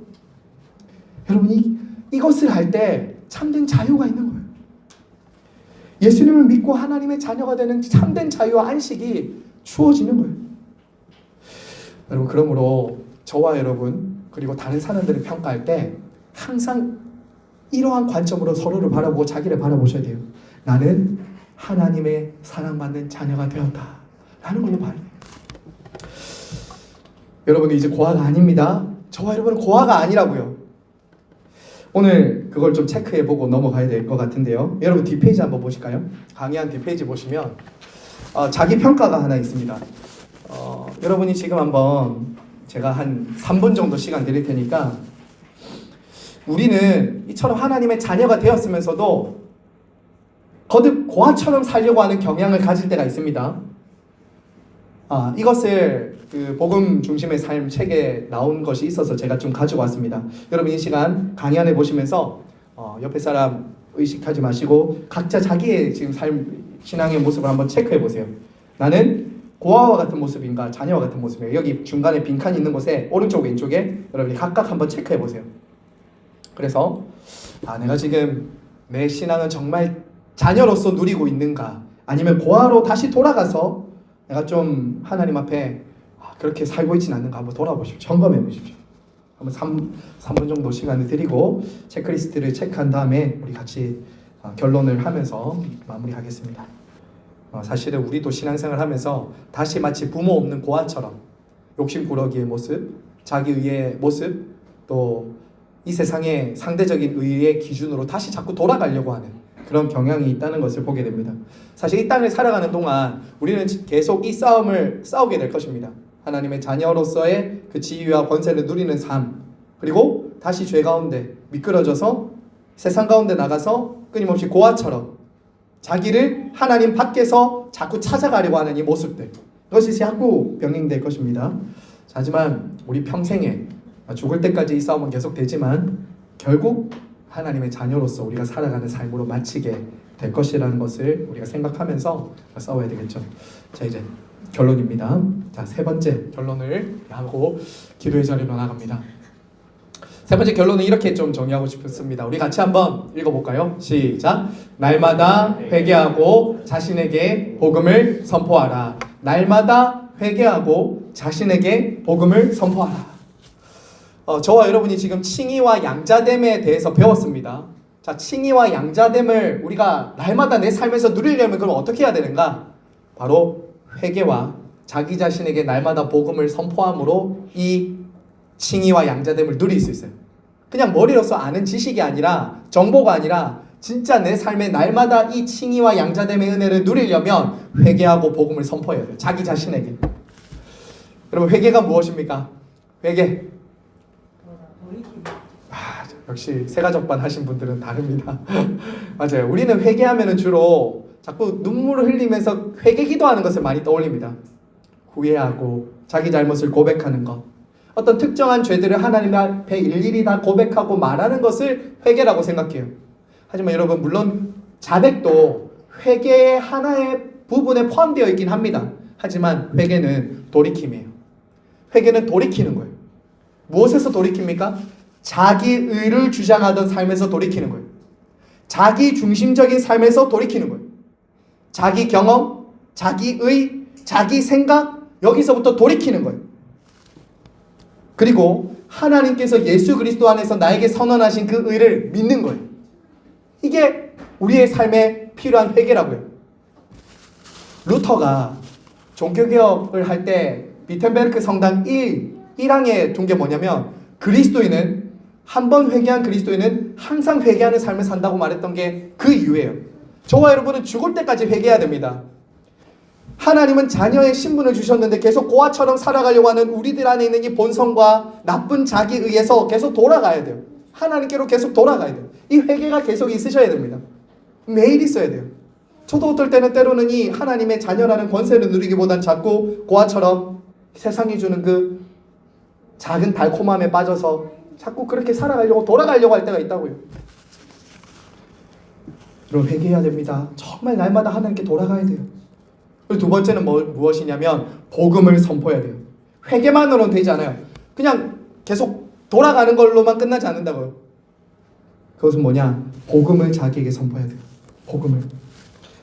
여러분, 이것을 할 때 참된 자유가 있는 거예요. 예수님을 믿고 하나님의 자녀가 되는 참된 자유와 안식이 주어지는 거예요. 여러분, 그러므로 저와 여러분 그리고 다른 사람들을 평가할 때 항상 이러한 관점으로 서로를 바라보고 자기를 바라보셔야 돼요. 나는 하나님의 사랑받는 자녀가 되었다 라는 걸로 봐야 돼요. 여러분은 이제 고아가 아닙니다. 저와 여러분은 고아가 아니라고요. 오늘 그걸 좀 체크해보고 넘어가야 될 것 같은데요. 여러분 뒷페이지 한번 보실까요? 강의한 뒷페이지 보시면 자기 평가가 하나 있습니다. 여러분이 지금 한번 제가 한 3분 정도 시간 드릴 테니까 우리는 이처럼 하나님의 자녀가 되었으면서도 거듭 고아처럼 살려고 하는 경향을 가질 때가 있습니다. 이것을 그 복음 중심의 삶 책에 나온 것이 있어서 제가 좀 가지고 왔습니다. 여러분 이 시간 강연해 보시면서 옆에 사람 의식하지 마시고 각자 자기의 지금 삶 신앙의 모습을 한번 체크해 보세요. 나는 고아와 같은 모습인가 자녀와 같은 모습이에요. 여기 중간에 빈칸이 있는 곳에 오른쪽 왼쪽에 여러분이 각각 한번 체크해 보세요. 그래서 내가 지금 내 신앙은 정말 자녀로서 누리고 있는가, 아니면 고아로 다시 돌아가서 내가 좀 하나님 앞에 그렇게 살고 있지는 않는가 한번 돌아보십시오. 점검해 보십시오. 한번 3분 정도 시간을 드리고 체크리스트를 체크한 다음에 우리 같이 결론을 하면서 마무리하겠습니다. 사실은 우리도 신앙생활 하면서 다시 마치 부모 없는 고아처럼 욕심꾸러기의 모습, 자기의의 모습, 또 이 세상의 상대적인 의의 기준으로 다시 자꾸 돌아가려고 하는 그런 경향이 있다는 것을 보게 됩니다. 사실 이 땅을 살아가는 동안 우리는 계속 이 싸움을 싸우게 될 것입니다. 하나님의 자녀로서의 그 지위와 권세를 누리는 삶, 그리고 다시 죄 가운데 미끄러져서 세상 가운데 나가서 끊임없이 고아처럼 자기를 하나님 밖에서 자꾸 찾아가려고 하는 이 모습들, 그것이 자꾸 병행될 것입니다. 하지만 우리 평생에 죽을 때까지 이 싸움은 계속되지만 결국 하나님의 자녀로서 우리가 살아가는 삶으로 마치게 될 것이라는 것을 우리가 생각하면서 싸워야 되겠죠. 자, 이제 결론입니다. 자, 세 번째 결론을 하고 기도의 자리로 나갑니다. 세 번째 결론은 이렇게 좀 정리하고 싶습니다. 우리 같이 한번 읽어볼까요? 시작. 날마다 회개하고 자신에게 복음을 선포하라. 날마다 회개하고 자신에게 복음을 선포하라. 저와 여러분이 지금 칭의와 양자됨에 대해서 배웠습니다. 자, 칭의와 양자됨을 우리가 날마다 내 삶에서 누리려면 그럼 어떻게 해야 되는가? 바로 회개와 자기 자신에게 날마다 복음을 선포함으로 이 칭의와 양자됨을 누릴 수 있어요. 그냥 머리로서 아는 지식이 아니라, 정보가 아니라 진짜 내 삶에 날마다 이 칭의와 양자됨의 은혜를 누리려면 회개하고 복음을 선포해야 돼요. 자기 자신에게. 여러분, 회개가 무엇입니까? 회개. 역시 세가족반 하신 분들은 다릅니다. 맞아요. 우리는 회개하면 주로 자꾸 눈물을 흘리면서 회개 기도하는 것을 많이 떠올립니다. 후회하고 자기 잘못을 고백하는 것, 어떤 특정한 죄들을 하나님 앞에 일일이 다 고백하고 말하는 것을 회개라고 생각해요. 하지만 여러분, 물론 자백도 회개의 하나의 부분에 포함되어 있긴 합니다. 하지만 회개는 돌이킴이에요. 회개는 돌이키는 거예요. 무엇에서 돌이킵니까? 자기 의를 주장하던 삶에서 돌이키는 거예요. 자기 중심적인 삶에서 돌이키는 거예요. 자기 경험, 자기 의, 자기 생각, 여기서부터 돌이키는 거예요. 그리고 하나님께서 예수 그리스도 안에서 나에게 선언하신 그 의를 믿는 거예요. 이게 우리의 삶에 필요한 회개라고요. 루터가 종교개혁을 할 때 비텐베르크 성당 1항에 둔 게 뭐냐면, 그리스도인은 한 번 회개한 그리스도인은 항상 회개하는 삶을 산다고 말했던 게 그 이유예요. 저와 여러분은 죽을 때까지 회개해야 됩니다. 하나님은 자녀의 신분을 주셨는데 계속 고아처럼 살아가려고 하는 우리들 안에 있는 이 본성과 나쁜 자기의에서 계속 돌아가야 돼요. 하나님께로 계속 돌아가야 돼요. 이 회개가 계속 있으셔야 됩니다. 매일 있어야 돼요. 저도 어떨 때는 때로는 이 하나님의 자녀라는 권세를 누리기보단 자꾸 고아처럼 세상이 주는 그 작은 달콤함에 빠져서 자꾸 그렇게 살아가려고 돌아가려고 할 때가 있다고요. 여러분, 회개해야 됩니다. 정말 날마다 하나님께 돌아가야 돼요. 그리고 두 번째는 무엇이냐면 복음을 선포해야 돼요. 회개만으로는 되지 않아요. 그냥 계속 돌아가는 걸로만 끝나지 않는다고요. 그것은 뭐냐? 복음을 자기에게 선포해야 돼요. 복음을.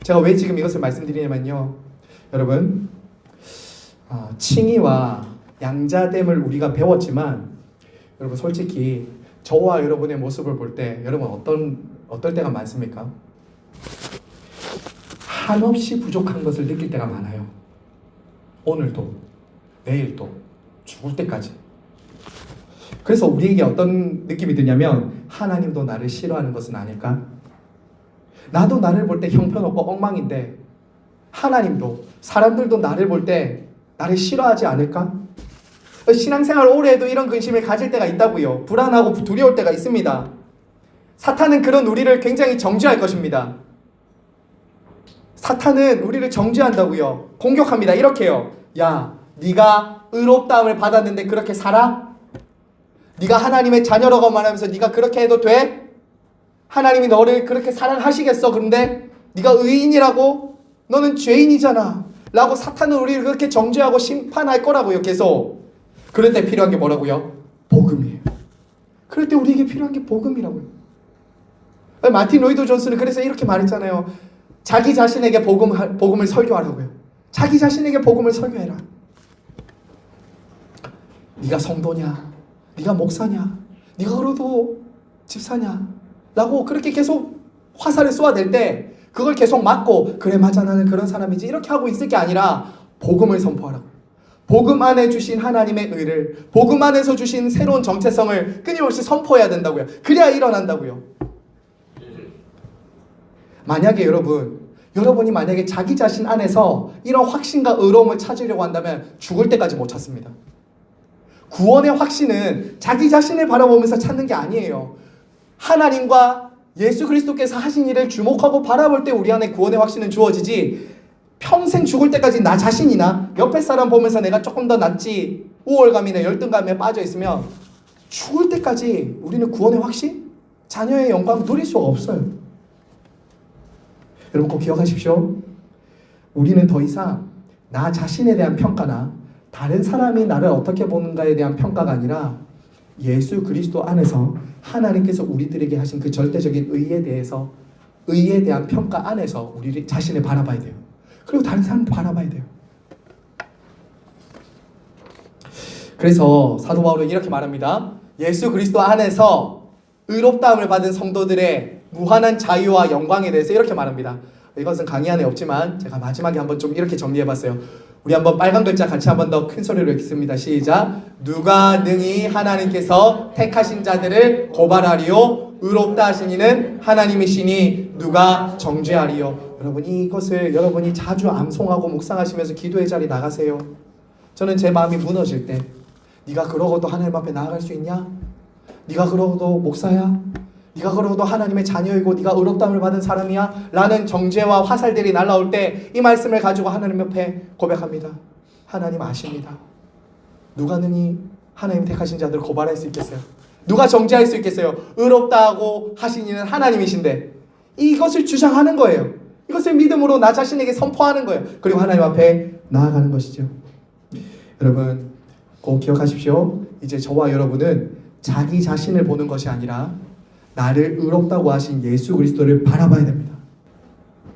제가 왜 지금 이것을 말씀드리냐면요, 여러분, 칭의와 양자됨을 우리가 배웠지만, 여러분 솔직히 저와 여러분의 모습을 볼 때 여러분 어떨 때가 많습니까? 한없이 부족한 것을 느낄 때가 많아요. 오늘도, 내일도, 죽을 때까지. 그래서 우리에게 어떤 느낌이 드냐면, 하나님도 나를 싫어하는 것은 아닐까? 나도 나를 볼 때 형편없고 엉망인데 하나님도, 사람들도 나를 볼 때 나를 싫어하지 않을까? 신앙생활 오래 해도 이런 근심을 가질 때가 있다고요. 불안하고 두려울 때가 있습니다. 사탄은 그런 우리를 굉장히 정죄할 것입니다. 사탄은 우리를 정죄한다고요. 공격합니다. 이렇게요. 야, 네가 의롭다함을 받았는데 그렇게 살아? 네가 하나님의 자녀라고 말하면서 네가 그렇게 해도 돼? 하나님이 너를 그렇게 사랑하시겠어? 그런데 네가 의인이라고? 너는 죄인이잖아 라고 사탄은 우리를 그렇게 정죄하고 심판할 거라고요. 계속. 그럴 때 필요한 게 뭐라고요? 복음이에요. 그럴 때 우리에게 필요한 게 복음이라고요. 마틴 로이드 존스는 그래서 이렇게 말했잖아요. 자기 자신에게 복음을 설교하라고요. 자기 자신에게 복음을 설교해라. 네가 성도냐? 네가 목사냐? 네가 그래도 집사냐? 라고 그렇게 계속 화살을 쏘아댈 때 그걸 계속 맞고, 그래 맞아 나는 그런 사람이지, 이렇게 하고 있을 게 아니라 복음을 선포하라고. 복음 안에 주신 하나님의 의를, 복음 안에서 주신 새로운 정체성을 끊임없이 선포해야 된다고요. 그래야 일어난다고요. 만약에 여러분이 만약에 자기 자신 안에서 이런 확신과 의로움을 찾으려고 한다면 죽을 때까지 못 찾습니다. 구원의 확신은 자기 자신을 바라보면서 찾는 게 아니에요. 하나님과 예수 그리스도께서 하신 일을 주목하고 바라볼 때 우리 안에 구원의 확신은 주어지지, 평생 죽을 때까지 나 자신이나 옆에 사람 보면서 내가 조금 더 낫지 우월감이나 열등감에 빠져 있으면 죽을 때까지 우리는 구원의 확신? 자녀의 영광 누릴 수가 없어요. 여러분 꼭 기억하십시오. 우리는 더 이상 나 자신에 대한 평가나 다른 사람이 나를 어떻게 보는가에 대한 평가가 아니라 예수 그리스도 안에서 하나님께서 우리들에게 하신 그 절대적인 의에 대한 평가 안에서 우리 자신을 바라봐야 돼요. 그리고 다른 사람도 바라봐야 돼요. 그래서 사도 바울은 이렇게 말합니다. 예수 그리스도 안에서 의롭다함을 받은 성도들의 무한한 자유와 영광에 대해서 이렇게 말합니다. 이것은 강의 안에 없지만 제가 마지막에 한번 좀 이렇게 정리해봤어요. 우리 한번 빨간 글자 같이 한번 더 큰 소리로 읽습니다. 시작. 누가 능히 하나님께서 택하신 자들을 고발하리요? 의롭다 하신 이는 하나님이시니 누가 정죄하리요? 여러분 이것을 여러분이 자주 암송하고 묵상하시면서 기도의 자리 나가세요. 저는 제 마음이 무너질 때, 네가 그러고도 하나님 앞에 나아갈 수 있냐? 네가 그러고도 목사야? 네가 그러고도 하나님의 자녀이고 네가 의롭다함을 받은 사람이야? 라는 정죄와 화살들이 날아올 때 이 말씀을 가지고 하나님 옆에 고백합니다. 하나님 아십니다. 누가 능히 하나님 택하신 자들을 고발할 수 있겠어요? 누가 정죄할 수 있겠어요? 의롭다고 하신 이는 하나님이신데, 이것을 주장하는 거예요. 이것을 믿음으로 나 자신에게 선포하는 거예요. 그리고 하나님 앞에 나아가는 것이죠. 여러분 꼭 기억하십시오. 이제 저와 여러분은 자기 자신을 보는 것이 아니라 나를 의롭다고 하신 예수 그리스도를 바라봐야 됩니다.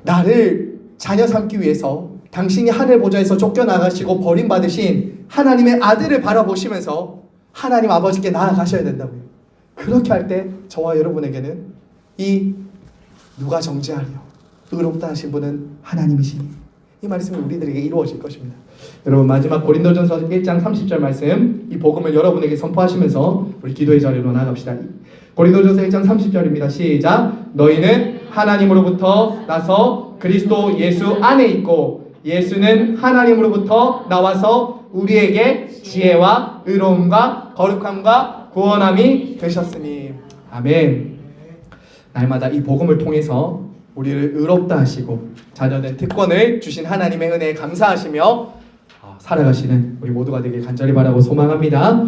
나를 자녀 삼기 위해서 당신이 하늘 보좌에서 쫓겨나가시고 버림받으신 하나님의 아들을 바라보시면서 하나님 아버지께 나아가셔야 된다고요. 그렇게 할 때 저와 여러분에게는 이 누가 정죄하리요? 의롭다 하신 분은 하나님이시니, 이 말씀이 우리들에게 이루어질 것입니다. 여러분 마지막 고린도전서 1장 30절 말씀, 이 복음을 여러분에게 선포하시면서 우리 기도의 자리로 나아갑시다. 고린도전서 1장 30절입니다. 시작. 너희는 하나님으로부터 나서 그리스도 예수 안에 있고 예수는 하나님으로부터 나와서 우리에게 지혜와 의로움과 거룩함과 구원함이 되셨으니. 아멘. 날마다 이 복음을 통해서 우리를 의롭다 하시고 자녀된 특권을 주신 하나님의 은혜에 감사하시며 살아가시는 우리 모두가 되길 간절히 바라고 소망합니다.